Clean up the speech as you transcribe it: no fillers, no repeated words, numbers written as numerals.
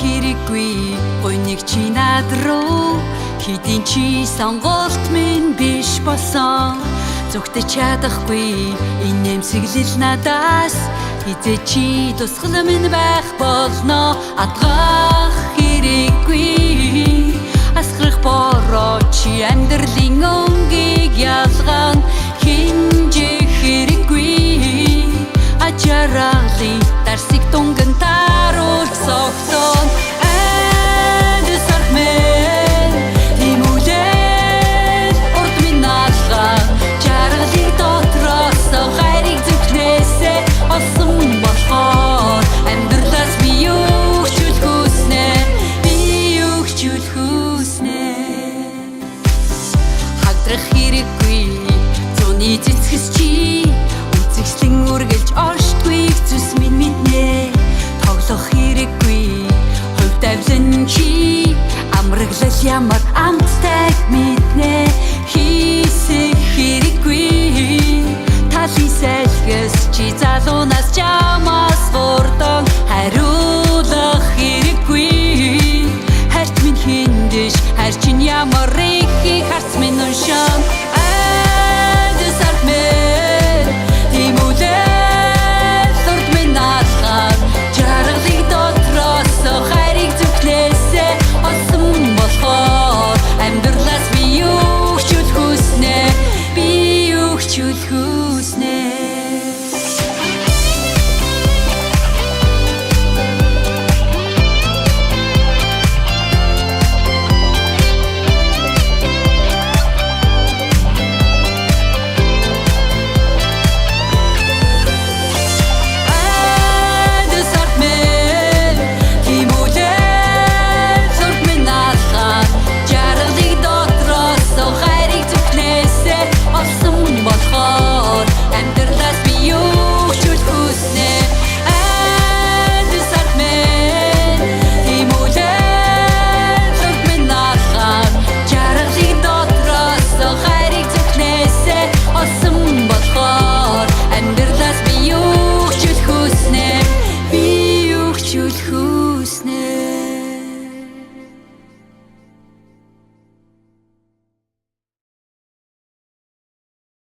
хэрэггүй гониг чи над руу хэдийн чи сонголт минь биш болсон зүгтэж чадахгүй энэ нэмсэглэл надаас хизээ чи тусгал минь байх болно атгах хэрэггүй асгарах бороо чи амьдралын өнгийг ялгаан хинжих хэрэггүй ачараали дарсыг тунган таруулж согтон хэрэггүй зуны цэцгэс чи үзэгслэн үргэлж оршдгүй зүс минь мэднэ тоглох хэрэггүй хувь тавилан чи амраглал ямар амттай мэднэ хийсэх хэрэггүй талын салхис чи залуунаас чамаас хурдан хариулах хэрэггүй харт минь хиндэж харь чин ямар их харц минь уншаа Чуть